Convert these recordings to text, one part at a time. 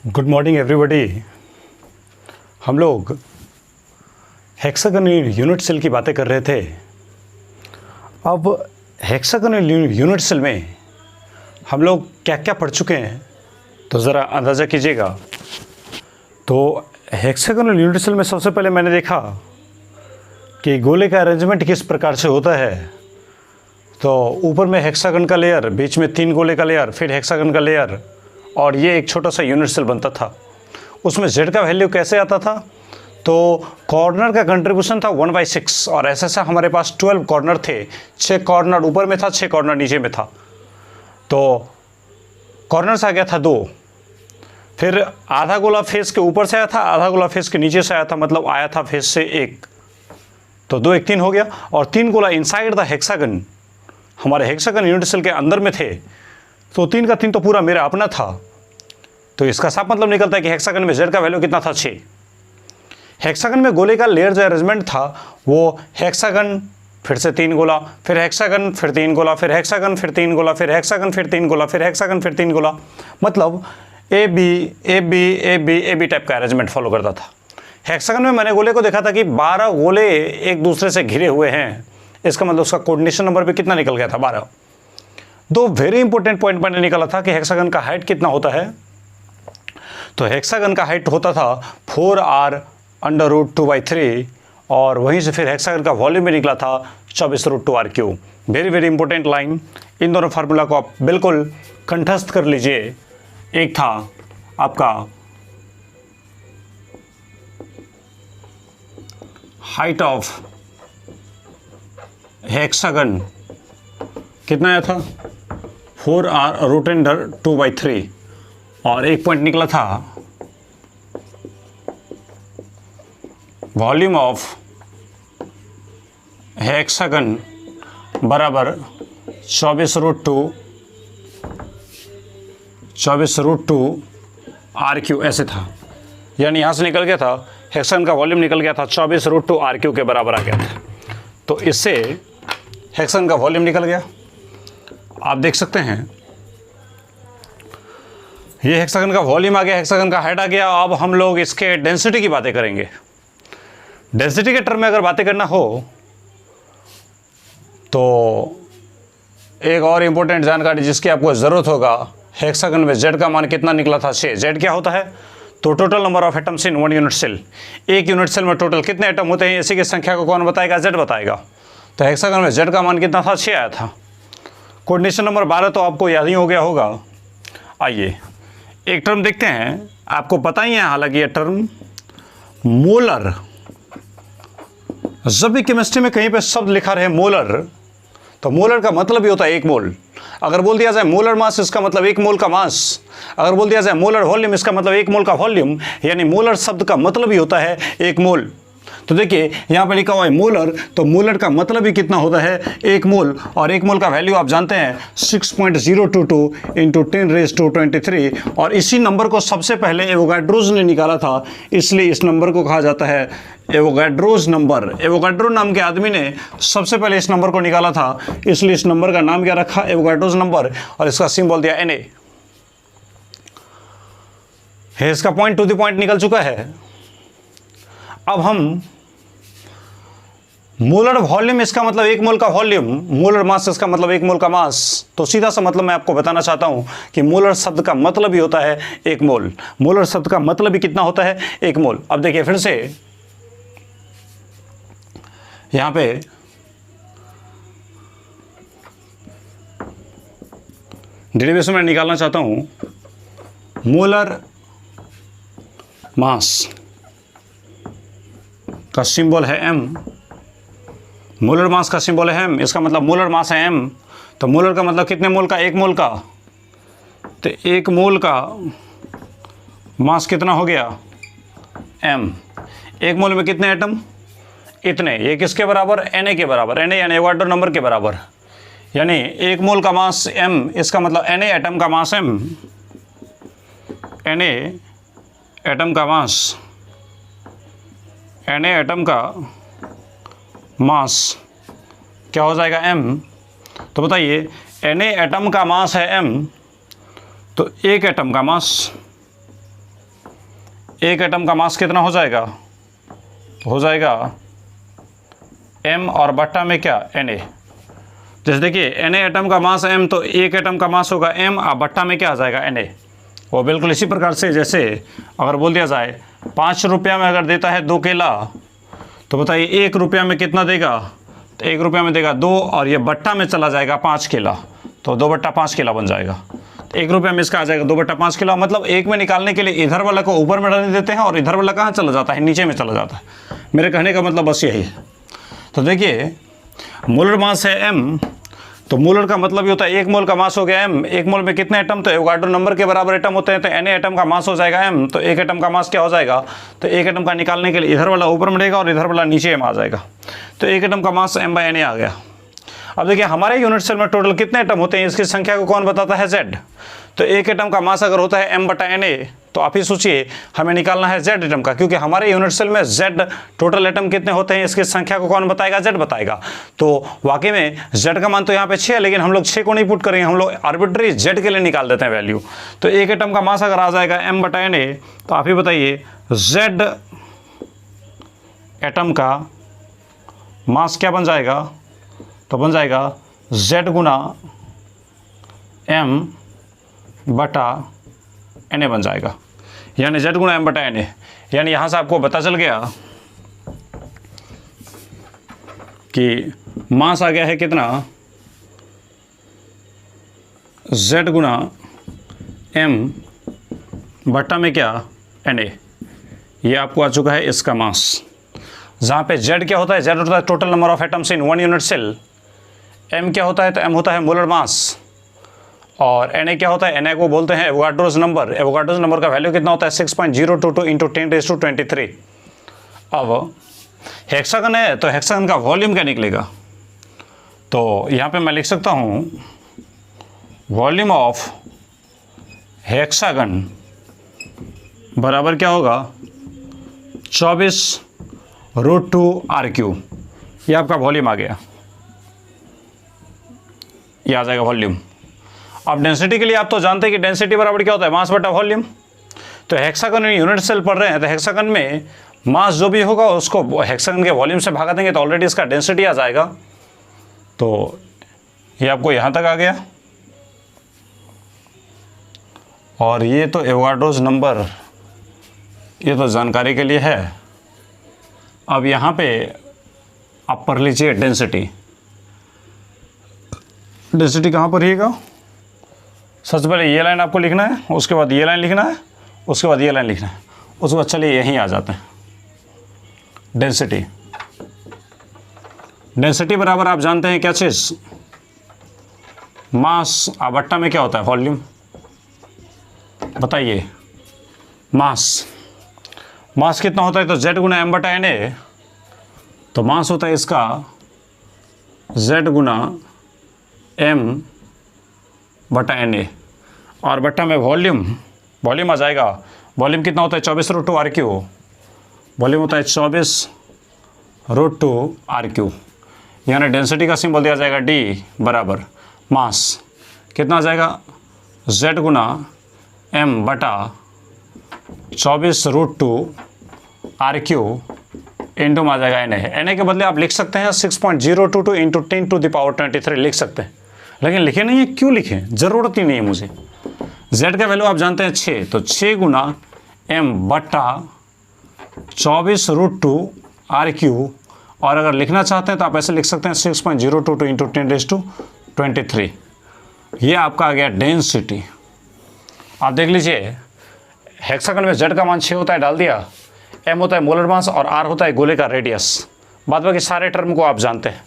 Good morning everybody. हम लोग hexagonal unit cell की बातें कर रहे थे। अब हेक्सागोनल यूनिट सेल में हम लोग क्या क्या पढ़ चुके हैं तो ज़रा अंदाज़ा कीजिएगा। तो हेक्सागोनल यूनिट सेल में सबसे पहले मैंने देखा कि गोले का अरेंजमेंट किस प्रकार से होता है। तो ऊपर में हेक्सागन का लेयर, बीच में 3 गोले का लेयर, फिर हेक्सागन का लेयर, और ये एक छोटा सा यूनिट सेल बनता था। उसमें z का वैल्यू कैसे आता था? तो कॉर्नर का कंट्रीब्यूशन था 1/6 और ऐसा हमारे पास 12 कॉर्नर थे। 6 कॉर्नर ऊपर में था, 6 कॉर्नर नीचे में था। तो कॉर्नर से आ गया था 2। फिर आधा गोला फेस के ऊपर से आया था, आधा गोला फेस के नीचे से आया था, मतलब आया था फेस से 1। तो 2 1 3 हो गया। और 3 गोला इनसाइड द हेक्सागन, हमारे हेक्सागन यूनिट सेल के अंदर में थे। तो 3 का 3 तो पूरा मेरा अपना था। तो इसका साफ मतलब निकलता है कि हेक्सागन में z का वैल्यू कितना था? 6। हेक्सागन में गोले का लेयर जो अरेंजमेंट था वो हेक्सागन, फिर से 3 गोला, फिर हेक्सागन, फिर 3 गोला, फिर हेक्सागन, फिर 3 गोला, फिर हेक्सागन, फिर 3 गोला, फिर हेक्सागन, फिर 3 गोला, मतलब ए बी टाइप का अरेंजमेंट फॉलो करता था। हेक्सागन में मैंने गोले को देखा था कि 12 गोले एक दूसरे से घिरे हुए हैं। इसका मतलब उसका कोऑर्डिनेशन नंबर भी कितना निकल गया था? 12। 2 वेरी इंपॉर्टेंट पॉइंट मैंने निकाला था कि हेक्सागन का हाइट कितना होता है। तो हेक्सागन का हाइट होता था 4r√2/3 और वहीं से फिर हेक्सागन का वॉल्यूम भी निकला था 24√2r³। Very very important line. इन दोनों फार्मूला को आप बिल्कुल कंठस्थ कर लीजिए। एक था आपका हाइट ऑफ हेक्सागन कितना आया था? 4r√2/3 और एक पॉइंट निकला था वॉल्यूम ऑफ हेक्सागन बराबर 24√2r³ ऐसे था। यानी यहाँ से निकल गया था हेक्सागन का वॉल्यूम निकल गया था 24√2r³ के बराबर आ गया था। तो इससे हेक्सागन का वॉल्यूम निकल गया। आप देख सकते हैं ये हेक्सागन का वॉल्यूम आ गया, हेक्सागन का हाइट आ गया। अब हम लोग इसके डेंसिटी की बातें करेंगे। डेंसिटी के टर्म में अगर बातें करना हो तो एक और इम्पोर्टेंट जानकारी जिसकी आपको ज़रूरत होगा, हेक्सागन में z का मान कितना निकला था? 6। z क्या होता है? तो total number of atoms in 1 unit cell. एक यूनिट सेल में टोटल कितने एटम होते हैं, इसी की संख्या को कौन बताएगा? z बताएगा। तो हेक्सागन में z का मान कितना था? 6 आया था। कोऑर्डिनेशन नंबर 12 तो आपको याद ही हो गया होगा। आइए एक टर्म देखते हैं, आपको पता ही है हालांकि ये टर्म मोलर। जब भी केमिस्ट्री में कहीं पे शब्द लिखा रहे मोलर, तो मोलर का मतलब ही होता है 1 मोल। अगर बोल दिया जाए मोलर मास, इसका मतलब 1 मोल का मास। अगर बोल दिया जाए मोलर वॉल्यूम, इसका मतलब 1 मोल का वॉल्यूम। यानी मोलर शब्द का मतलब ही होता है 1 मोल। तो देखिए यहाँ पे लिखा हुआ है मोलर, तो मोलर का मतलब ही कितना होता है? 1 मोल। और 1 मोल का वैल्यू आप जानते हैं 6.022 × 10⁻23। और इसी नंबर को सबसे पहले एवोगाड्रोज ने निकाला था, इसलिए इस नंबर को कहा जाता है एवोगाड्रोज नंबर। एवोगाड्रो नाम के आदमी ने सबसे पहले इस नंबर को निकाला था, इसलिए इस नंबर का नाम क्या रखा? Avogadro's number. और इसका सिंबल दिया Na। इसका पॉइंट टू द पॉइंट निकल चुका है। अब हम मोलर वॉल्यूम, इसका मतलब 1 मोल का वॉल्यूम, मोलर मास इसका मतलब 1 मोल का मास। तो सीधा सा मतलब मैं आपको बताना चाहता हूं कि मोलर शब्द का मतलब ही होता है 1 मोल। मोलर शब्द का मतलब ही कितना होता है? 1 मोल। अब देखिए फिर से यहां पे डेरिवेशन में निकालना चाहता हूं मोलर मास का सिंबल है m। मोलर मास का सिंबल है m, इसका मतलब मोलर मास है m। तो मोलर का मतलब कितने मोल का? 1 मोल का। तो 1 मोल का मास कितना हो गया? m। 1 मोल में कितने एटम? इतने। ये किसके बराबर? Na के बराबर। Na यानी एवोगाड्रो नंबर के बराबर। यानी 1 मोल का मास m, इसका मतलब Na एटम का मास m। Na एटम का मास, Na एटम का मास क्या हो जाएगा? m। तो बताइए Na एटम का मास है m, तो एक एटम का मास एक एटम का मास कितना हो जाएगा, हो जाएगा m और बट्टा में क्या Na। जैसे देखिए Na एटम का मास m, तो एक एटम का मास होगा m और बट्टा में क्या आ जाएगा Na। वो बिल्कुल इसी प्रकार से जैसे अगर बोल दिया जाए 5 रुपया में अगर देता है 2 केला, तो बताइए 1 रुपया में कितना देगा, तो 1 रुपया में देगा 2, और ये बट्टा में चला जाएगा 5 केला, तो 2/5 केला बन जाएगा। तो 1 रुपया में इसका आ जाएगा 2/5 केला। मतलब एक में निकालने के लिए इधर वाला को ऊपर में डालने देते हैं और इधर वाला कहाँ चला जाता है, नीचे में चला जाता है। मेरे कहने का मतलब बस यही है। तो देखिए मोलर मास है m, तो मोलर का मतलब ये होता है 1 मोल का मास हो गया m। 1 मोल में कितने एटम, तो एवोगाड्रो नंबर के बराबर एटम होते हैं, तो Na एटम का मास हो जाएगा m। तो 1 एटम का मास क्या हो जाएगा, तो 1 एटम का निकालने के लिए इधर वाला ऊपर में रहेगा और इधर वाला नीचे में आ जाएगा। तो 1 एटम का मास m/Na आ गया। अब देखिए हमारे यूनिट सेल में टोटल कितने एटम होते हैं, इसकी संख्या को कौन बताता है, Z। तो 1 एटम का मास अगर होता है m/Na, तो आप ही सोचिए हमें निकालना है Z एटम का, क्योंकि हमारे यूनिट सेल में Z टोटल एटम कितने होते हैं इसकी संख्या को कौन बताएगा, Z बताएगा। तो वाकई में Z का मान तो यहाँ पे 6 है, लेकिन हम लोग 6 को नहीं पुट करेंगे, हम लोग आर्बिट्री Z के लिए निकाल देते हैं वैल्यू। तो 1 एटम का मास अगर आ जाएगा m/Na, तो आप ही बताइए Z एटम का मास क्या बन जाएगा, तो बन जाएगा Z गुना m/Na बन जाएगा, यानी Z गुना m/Na। यानी यहाँ से आपको पता चल गया कि मास आ गया है कितना, Z गुना m बट्टा में क्या Na। ये आपको आ चुका है इसका मास, जहाँ पे Z क्या होता है, Z होता है total number of atoms in 1 unit cell. m क्या होता है, तो m होता है मोलर मास, और Na क्या होता है, Na को बोलते हैं एवोगाड्रोस नंबर। एवोगाड्रोस नंबर का वैल्यू कितना होता है, 6.022 इंटू 10⁻23। अब हेक्सागन है, तो हेक्सागन का वॉल्यूम क्या निकलेगा, तो यहाँ पे मैं लिख सकता हूँ वॉल्यूम ऑफ हेक्सागन बराबर क्या होगा, 24√2r³। ये आपका वॉल्यूम आ गया, ये आ जाएगा वॉल्यूम। अब डेंसिटी के लिए आप तो जानते हैं कि डेंसिटी बराबर क्या होता है, मास बटा वॉल्यूम। तो हेक्सागन में यूनिट सेल पढ़ रहे हैं, तो हेक्सागन में मास जो भी होगा उसको हेक्सागन के वॉल्यूम से भागा देंगे, तो ऑलरेडी इसका डेंसिटी आ जाएगा। तो ये आपको यहाँ तक आ गया, और ये तो एवोगाड्रोस नंबर, ये तो जानकारी के लिए है। अब यहाँ पे आप पढ़ लीजिए डेंसिटी। डेंसिटी कहाँ पर रहेगा, सबसे पहले ये लाइन आपको लिखना है, उसके बाद ये लाइन लिखना है, उसके बाद ये लाइन लिखना है, उसके बाद चलिए यहीं आ जाते हैं। डेंसिटी, डेंसिटी बराबर आप जानते हैं क्या चीज़, मास बट्टा में क्या होता है, वॉल्यूम। बताइए मास, मास कितना होता है, तो Z गुना m/Na। तो मास होता है इसका Z गुना m/Na, और बट्टा में वॉल्यूम, वॉल्यूम आ जाएगा। वॉल्यूम कितना होता है, 24√2r³। वॉल्यूम होता है 24√2r³। यानी डेंसिटी का सिंबल दिया जाएगा D बराबर मास कितना आ जाएगा, Z गुना m/24√2r³ इंटू में आ जाएगा Na। के बदले आप लिख सकते हैं 6.022 इंटू 10⁻23 लिख सकते हैं, लेकिन लिखे नहीं है, क्यों लिखें, ज़रूरत ही नहीं है मुझे। Z का वैल्यू आप जानते हैं 6, तो 6 गुना m/24√2r³। और अगर लिखना चाहते हैं तो आप ऐसे लिख सकते हैं 6.022 इंटू 10⁻23। ये आपका आ गया डेंसिटी। आप देख लीजिए हेक्सागन में Z का मान 6 होता है, डाल दिया, m होता है मोलर मास और r होता है गोले का रेडियस। बाद बाकी सारे टर्म को आप जानते हैं।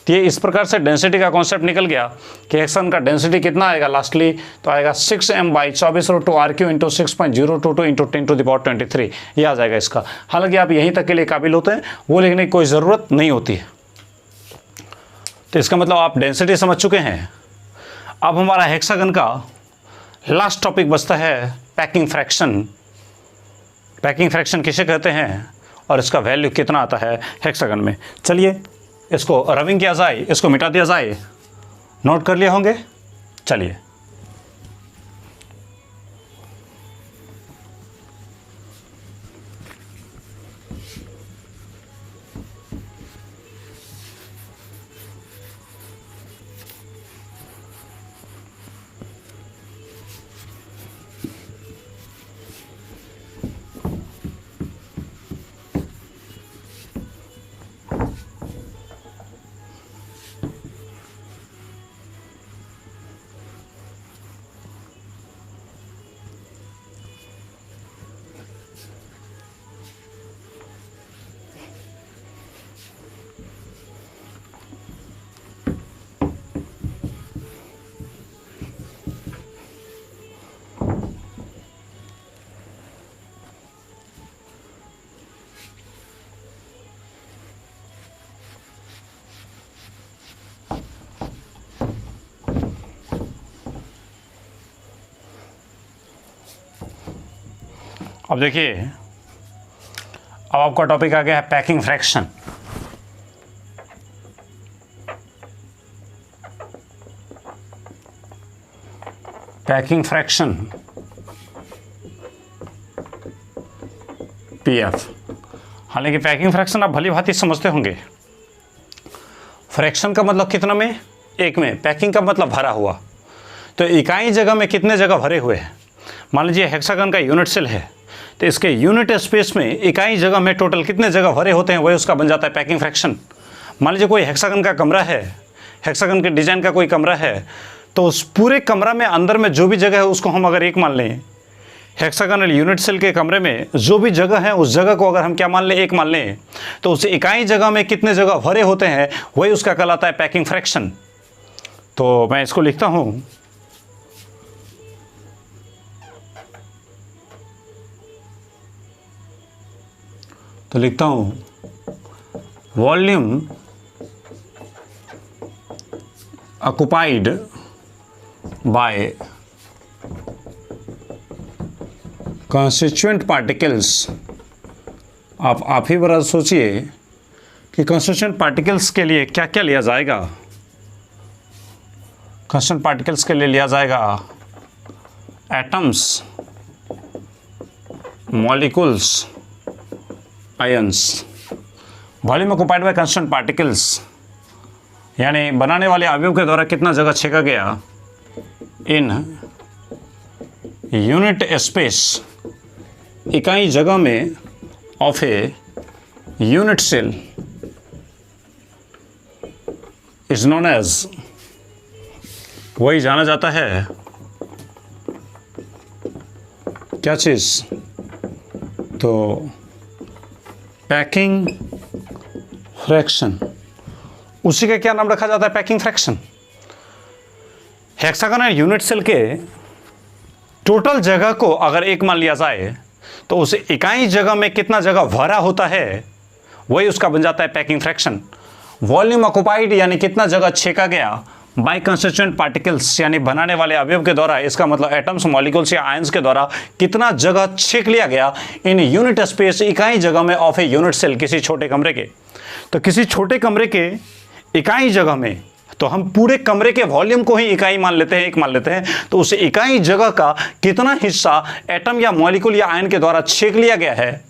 तो ये इस प्रकार से डेंसिटी का कॉन्सेप्ट निकल गया कि हेक्सागन का डेंसिटी कितना आएगा लास्टली, तो आएगा 6m/24√2r³ इंटू 6.022 इंटू 10⁻23। ये आ जाएगा इसका। हालांकि आप यहीं तक के लिए काबिल होते हैं, वो लिखने की कोई ज़रूरत नहीं होती है। तो इसका मतलब आप डेंसिटी समझ चुके हैं। अब हमारा हेक्सागन का लास्ट टॉपिक बचता है पैकिंग फ्रैक्शन। पैकिंग फ्रैक्शन किसे कहते हैं और इसका वैल्यू कितना आता है हेक्सागन में। चलिए इसको रबिंग किया जाए, इसको मिटा दिया जाए। नोट कर लिए होंगे, चलिए। अब देखिए, अब आपका टॉपिक आ गया है packing fraction. Packing fraction PF. हालांकि पैकिंग फ्रैक्शन आप भली भांति समझते होंगे। फ्रैक्शन का मतलब कितना में? एक में। पैकिंग का मतलब भरा हुआ। तो इकाई जगह में कितने जगह भरे हुए हैं? मान लीजिए हेक्सागन का यूनिट सेल है, तो इसके यूनिट स्पेस में इकाई जगह में टोटल कितने जगह भरे होते हैं, वही उसका बन जाता है पैकिंग फ्रैक्शन। मान लीजिए कोई हेक्सागन का कमरा है, हेक्सागन के डिज़ाइन का कोई कमरा है, तो उस पूरे कमरा में अंदर में जो भी जगह है उसको हम अगर एक मान लें, हेक्सागनल यूनिट सेल के कमरे में जो भी जगह है उस जगह को अगर हम क्या मान लें, एक मान लें, तो उस इकाई जगह में कितने जगह भरे होते हैं वही उसका कहलाता है पैकिंग फ्रैक्शन। तो मैं इसको लिखता हूँ, तो लिखता हूँ volume occupied by constituent particles. आप ही बड़ा सोचिए कि कंस्टिट्यूएंट पार्टिकल्स के लिए क्या क्या लिया जाएगा। कंस्टिट्यूएंट पार्टिकल्स के लिए लिया जाएगा atoms, molecules, ions. Volume occupied by constituent particles यानी बनाने वाले अवयव के द्वारा कितना जगह छेका गया इन यूनिट स्पेस, इकाई जगह में of a unit cell is known as, वही जाना जाता है क्या चीज़? तो पैकिंग फ्रैक्शन। उसी का क्या नाम रखा जाता है? Packing fraction. Hexagonal unit cell के टोटल जगह को अगर एक मान लिया जाए तो उस इकाई जगह में कितना जगह भरा होता है वही उसका बन जाता है पैकिंग फ्रैक्शन। वॉल्यूम ऑक्युपाइड यानी कितना जगह छेका गया बाय कंस्टिट्यूएंट पार्टिकल्स यानी बनाने वाले अवयव के द्वारा, इसका मतलब एटम्स, मॉलिक्यूल्स या आयंस के द्वारा कितना जगह छेक लिया गया इन यूनिट स्पेस, इकाई जगह में ऑफ ए यूनिट सेल, किसी छोटे कमरे के। तो किसी छोटे कमरे के इकाई जगह में, तो हम पूरे कमरे के वॉल्यूम को ही इकाई मान लेते हैं, एक मान लेते हैं, तो उस इकाई जगह का कितना हिस्सा एटम या मॉलिक्यूल या आयन के द्वारा छेक लिया गया है।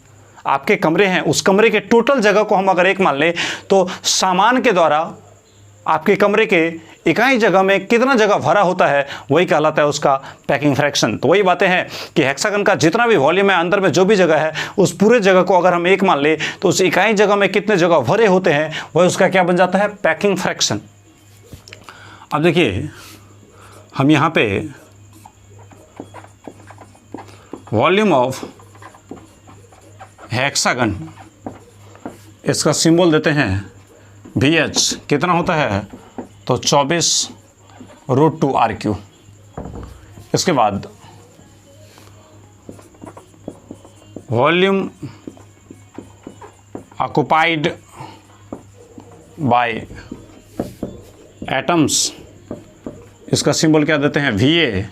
आपके कमरे हैं, उस कमरे के टोटल जगह को हम अगर एक मान लें तो सामान के द्वारा आपके कमरे के इकाई जगह में कितना जगह भरा होता है वही कहलाता है उसका पैकिंग फ्रैक्शन। तो वही बातें हैं कि हेक्सागन का जितना भी वॉल्यूम है, अंदर में जो भी जगह है, उस पूरे जगह को अगर हम एक मान ले तो उस इकाई जगह में कितने जगह भरे होते हैं वही उसका क्या बन जाता है? Packing fraction. अब देखिए, हम यहाँ पे वॉल्यूम ऑफ हेक्सागन, इसका सिंबल देते हैं VH, कितना होता है? तो 24√2 इसके बाद वॉल्यूम ऑक्युपाइड बाय एटम्स, इसका सिंबल क्या देते हैं? VA,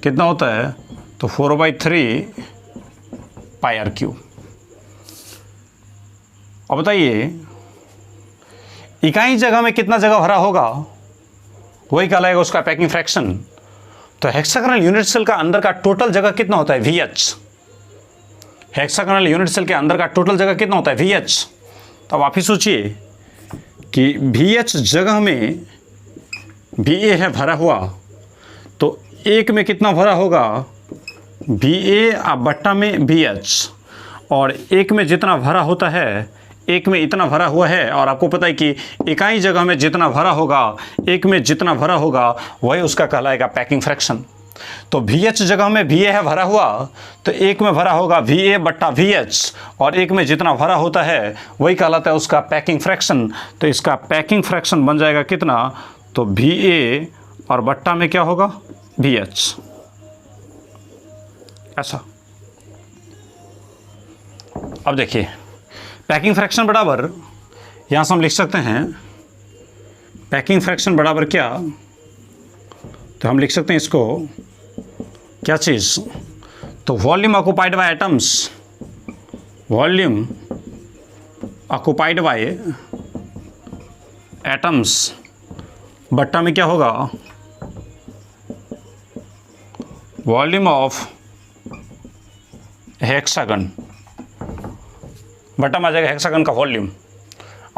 कितना होता है? तो 4/3πRQ। अब बताइए इकाई जगह में कितना जगह भरा होगा वही कहलाएगा उसका पैकिंग फ्रैक्शन। तो हेक्सागोनल यूनिट सेल का अंदर का टोटल जगह कितना होता है? VH। हेक्सागोनल यूनिट सेल के अंदर का टोटल जगह कितना होता है? VH। तो अब आप ही सोचिए कि VH जगह में VA है भरा हुआ, तो एक में कितना भरा होगा? VA बट्टा में VH, और एक में जितना भरा होता है, एक में इतना भरा हुआ है। और आपको पता है कि इकाई जगह में जितना भरा होगा, एक में जितना भरा होगा वही उसका कहलाएगा पैकिंग फ्रैक्शन। तो VH जगह में VA है भरा हुआ, तो एक में भरा होगा VA बट्टा VH, और एक में जितना भरा होता है वही कहलाता है उसका पैकिंग फ्रैक्शन। तो इसका पैकिंग फ्रैक्शन बन जाएगा कितना? तो VA और बट्टा में क्या होगा? VH। ऐसा। अब देखिए पैकिंग फ्रैक्शन बराबर, यहाँ से हम लिख सकते हैं पैकिंग फ्रैक्शन बराबर क्या? तो हम लिख सकते हैं इसको क्या चीज़? तो volume occupied by atoms, volume occupied by atoms, बट्टा में क्या होगा, वॉल्यूम ऑफ हेक्सागन, बट्टा में आ जाएगा हेक्सागन का वॉल्यूम।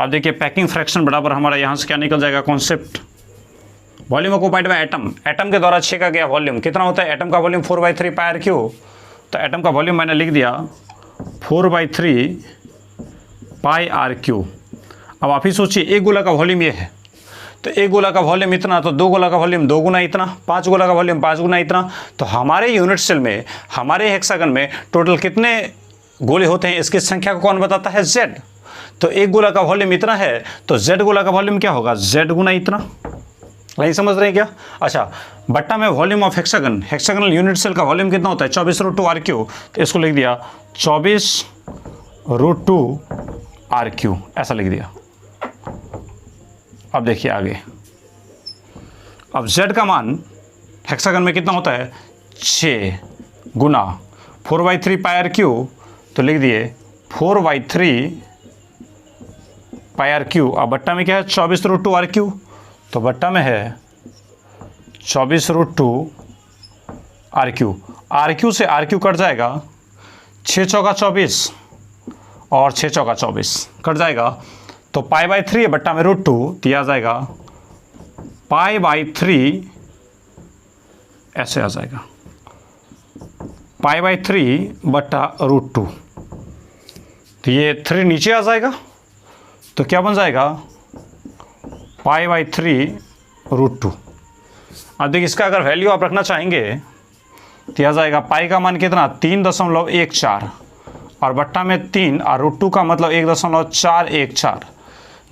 अब देखिए पैकिंग फ्रैक्शन बराबर हमारा यहाँ से क्या निकल जाएगा concept, volume occupied by atom, atom के द्वारा छेका गया वॉल्यूम कितना होता है, एटम का वॉल्यूम 4/3 पाई r क्यू, तो एटम का वॉल्यूम मैंने लिख दिया 4/3 पाई r क्यू। अब आप ही सोचिए एक गोला का वॉल्यूम ये है, तो एक गोला का वॉल्यूम इतना, तो दो गोला का वॉल्यूम 2 गुना इतना, 5 गोला का वॉल्यूम 5 गुना इतना। तो हमारे यूनिट सेल में, हमारे हेक्सागन में टोटल कितने गोले होते हैं इसकी संख्या को कौन बताता है, Z। तो एक गोला का वॉल्यूम इतना है, तो Z गोला का वॉल्यूम क्या होगा, Z गुना इतना। नहीं समझ रहे हैं क्या? अच्छा, बट्टा में volume of hexagon, hexagonal unit cell का वॉल्यूम कितना होता है 24√2 r3, तो इसको लिख दिया 24√2 r3, ऐसा लिख दिया। अब देखिए आगे, अब Z का मान हेक्सागन में कितना होता है 6 गुना 4/3 पाई r3, तो लिख दिए 4/3 पाई r3। अब बट्टा में क्या है 24√2 r3, तो बट्टा में है 24√2 r3, r3 से r3 कट जाएगा, 6 चौका 24 और 6 चौका 24 कट जाएगा, तो पाई/3 है बट्टा में √2 दिया जाएगा, पाई/3 ऐसे आ जाएगा, पाई/3 बट्टा √2, तो ये 3 नीचे आ जाएगा, तो क्या बन जाएगा पाई/3 √2। अब देखिए इसका अगर वैल्यू आप रखना चाहेंगे तो यह जाएगा पाई का मान कितना 3.14 और बट्टा में 3 और √2 का मतलब 1.414।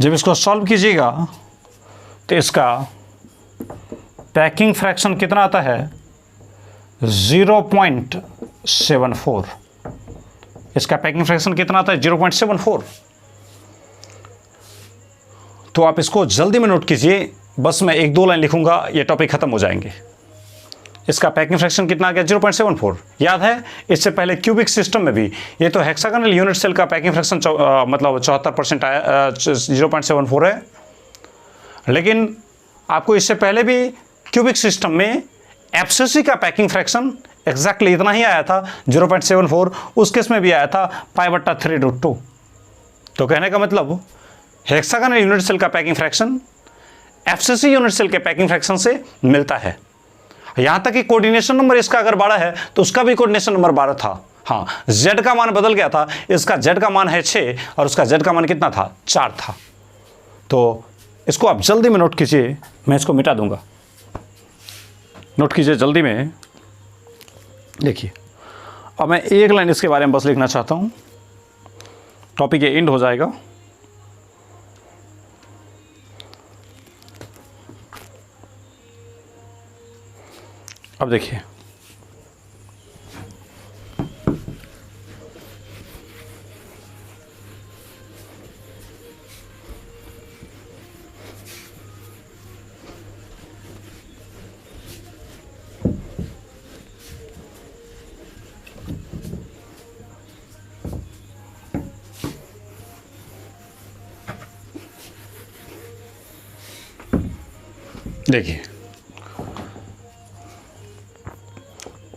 जब इसको सॉल्व कीजिएगा तो इसका पैकिंग फ्रैक्शन कितना आता है 0.74। इसका पैकिंग फ्रैक्शन कितना आता है 0.74। तो आप इसको जल्दी में नोट कीजिए, बस मैं 1-2 लाइन लिखूंगा, ये टॉपिक खत्म हो जाएंगे। इसका पैकिंग फ्रैक्शन कितना आ गया 0.74। याद है इससे पहले क्यूबिक सिस्टम में भी ये तो हेक्सागोनल यूनिट सेल का पैकिंग फ्रैक्शन मतलब 74% आया 0.74 है, लेकिन आपको इससे पहले भी क्यूबिक सिस्टम में एफसीसी का पैकिंग फ्रैक्शन एग्जैक्टली इतना ही आया था 0.74। उस केस में भी आया था पाई/3√2। तो कहने का मतलब हेक्सागोनल यूनिट सेल का packing fraction FCC unit cell के पैकिंग फ्रैक्शन से मिलता है। यहां तक कि कोऑर्डिनेशन नंबर इसका अगर 12 है तो उसका भी कोऑर्डिनेशन नंबर 12 था। हाँ, Z का मान बदल गया था, इसका Z का मान है 6 और उसका Z का मान कितना था 4 था। तो इसको आप जल्दी में नोट कीजिए, मैं इसको मिटा दूंगा, नोट कीजिए जल्दी में। देखिए अब मैं एक लाइन इसके बारे में बस लिखना चाहता हूं, टॉपिक ये एंड हो जाएगा। अब देखिए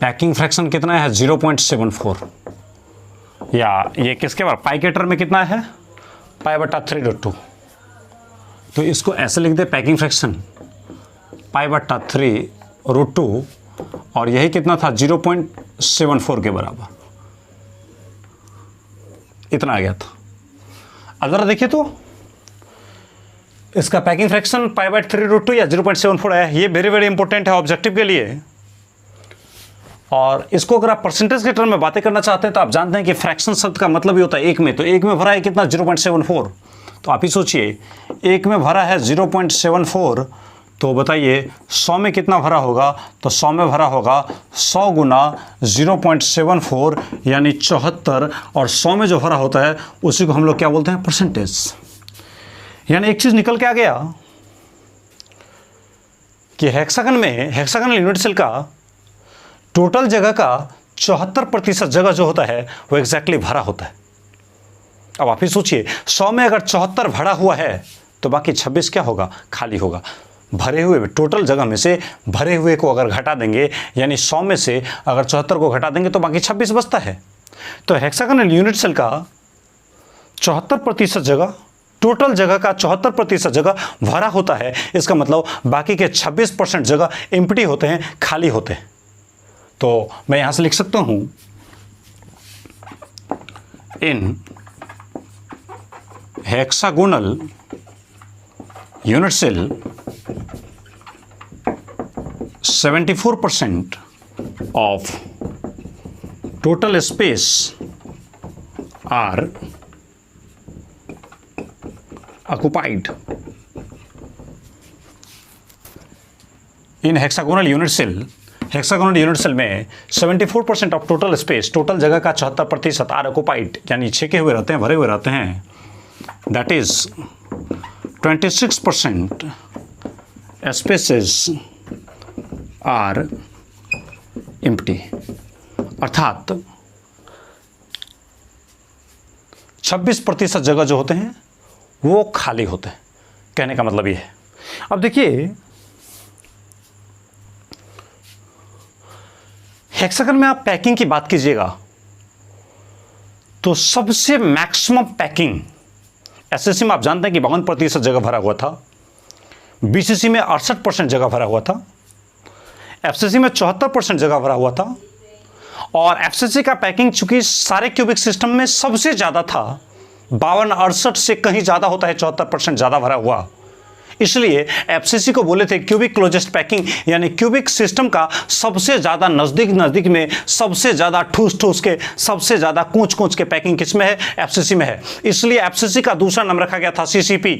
पैकिंग फ्रैक्शन कितना है 0.74, या ये किसके बार पाई के टर्म में कितना है पाई/3√2। तो इसको ऐसे लिख दे पैकिंग फ्रैक्शन पाई/3√2 और यही कितना था 0.74 के बराबर, इतना आ गया था। अब जरा देखिए तो इसका पैकिंग फ्रैक्शन पाई/3√2 या 0.74 है। ये वेरी वेरी इंपॉर्टेंट है ऑब्जेक्टिव के लिए। और इसको अगर आप परसेंटेज के टर्म में बातें करना चाहते हैं तो आप जानते हैं कि फ्रैक्शन शब्द का मतलब ही होता है एक में, तो एक में भरा है कितना 0.74। तो आप ही सोचिए एक में भरा है 0.74, तो बताइए 100 में कितना भरा होगा, तो 100 में भरा होगा 100 गुना 0.74 यानी 74, और 100 में जो भरा होता है उसी को हम लोग क्या बोलते हैं परसेंटेज। यानी एक चीज़ निकल के आ गया कि हेक्सागन में हेक्सागोनल यूनिट सेल का टोटल जगह का 74% जगह जो होता है वो एग्जैक्टली भरा होता है। अब आप ही सोचिए, 100 में अगर 74 भरा हुआ है तो बाकी 26 क्या होगा? खाली होगा। भरे हुए टोटल जगह में से भरे हुए को अगर घटा देंगे, यानी 100 में से अगर 74 को घटा देंगे तो बाकी 26 बचता है। तो हेक्सागोनल यूनिट सेल का 74% जगह, टोटल जगह का 74% जगह भरा होता है। इसका मतलब बाकी के 26% जगह एम्प्टी होते हैं, खाली होते हैं। तो मैं यहां से लिख सकता हूं, in hexagonal unit cell 74% of total space are occupied in hexagonal unit cell। Hexagonal unit cell में 74% ऑफ टोटल स्पेस, टोटल जगह का 74% आर ऑक्युपाइड, यानी छेके हुए रहते हैं, भरे हुए रहते हैं। That is 26% spaces are empty, अर्थात 26% जगह जो होते हैं वो खाली होते हैं। कहने का मतलब ये है। अब देखिए, हेक्सागन में आप पैकिंग की बात कीजिएगा तो सबसे मैक्सिमम पैकिंग एसएससी में आप जानते हैं कि 52% जगह भरा हुआ था, बीसीसी में 68% जगह भरा हुआ था, एफसीसी में 74% जगह भरा हुआ था, और एफसीसी का पैकिंग चूंकि सारे क्यूबिक सिस्टम में सबसे ज़्यादा था, 52-68 से कहीं ज़्यादा होता है, 74% ज़्यादा भरा हुआ, इसलिए एफसीसी को बोले थे क्यूबिक क्लोजेस्ट पैकिंग, यानी क्यूबिक सिस्टम का सबसे ज़्यादा नज़दीक में, सबसे ज़्यादा ठूस के, सबसे ज़्यादा कूच के पैकिंग किस में है? एफसीसी में है। इसलिए एफसीसी का दूसरा नाम रखा गया था सीसीपी।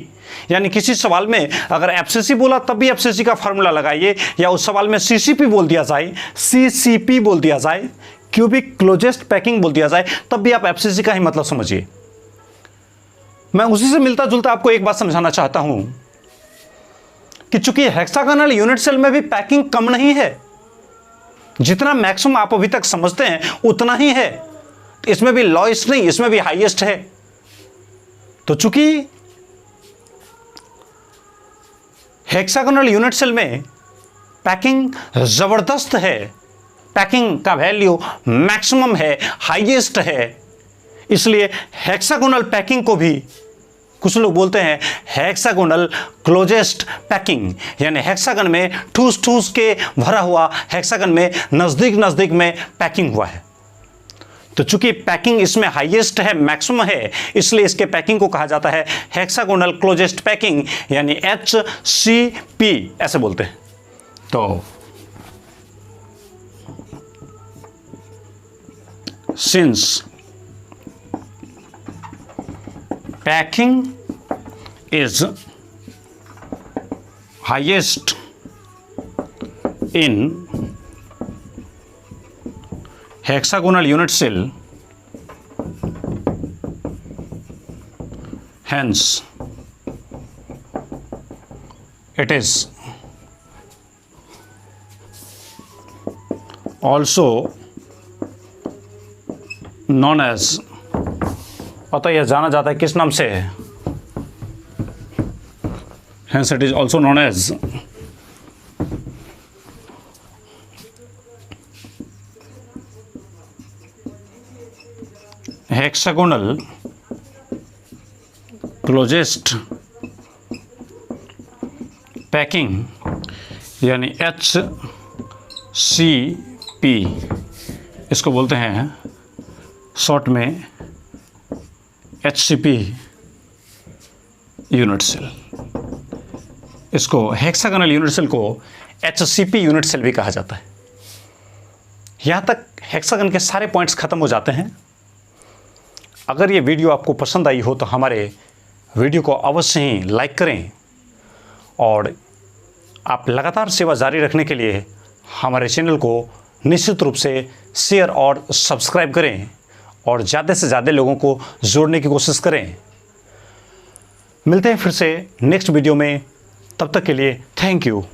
यानी किसी सवाल में अगर एफसीसी बोला तब भी एफसीसी का फॉर्मूला लगाइए, या उस सवाल में सीसीपी बोल दिया जाए, सीसीपी बोल दिया जाए, क्यूबिक क्लोजेस्ट पैकिंग बोल दिया जाए, तब भी आप एफसीसी का ही मतलब समझिए। मैं उसी से मिलता जुलता आपको एक बात समझाना चाहता हूं कि चूंकि हेक्सागोनल यूनिट सेल में भी पैकिंग कम नहीं है, जितना मैक्सिमम आप अभी तक समझते हैं उतना ही है, इसमें भी लोएस्ट नहीं, इसमें भी हाईएस्ट है। तो चूंकि हेक्सागोनल यूनिट सेल में पैकिंग जबरदस्त है, पैकिंग का वैल्यू मैक्सिमम है, हाईएस्ट है, इसलिए हेक्सागोनल पैकिंग को भी कुछ लोग बोलते हैं हेक्सागोनल क्लोजेस्ट पैकिंग, यानी हेक्सागन में ठूस के भरा हुआ, हेक्सागन में नज़दीक में पैकिंग हुआ है। तो चूंकि पैकिंग इसमें हाईएस्ट है, मैक्सिमम है, इसलिए इसके पैकिंग को कहा जाता है हेक्सागोनल क्लोजेस्ट पैकिंग, यानी HCP ऐसे बोलते हैं। तो since packing is highest in hexagonal unit cell, hence it is also known as, अतः यह जाना जाता है किस नाम से? Hence it is also known as hexagonal closest packing, यानी HCP इसको बोलते हैं शॉर्ट में HCP यूनिट सेल। इसको हेक्सागोनल यूनिट सेल को HCP यूनिट सेल भी कहा जाता है। यहाँ तक हेक्सागन के सारे पॉइंट्स खत्म हो जाते हैं। अगर ये वीडियो आपको पसंद आई हो तो हमारे वीडियो को अवश्य ही लाइक करें, और आप लगातार सेवा जारी रखने के लिए हमारे चैनल को निश्चित रूप से शेयर और सब्सक्राइब करें, और ज़्यादा से ज़्यादा लोगों को जोड़ने की कोशिश करें। मिलते हैं फिर से नेक्स्ट वीडियो में, तब तक के लिए थैंक यू।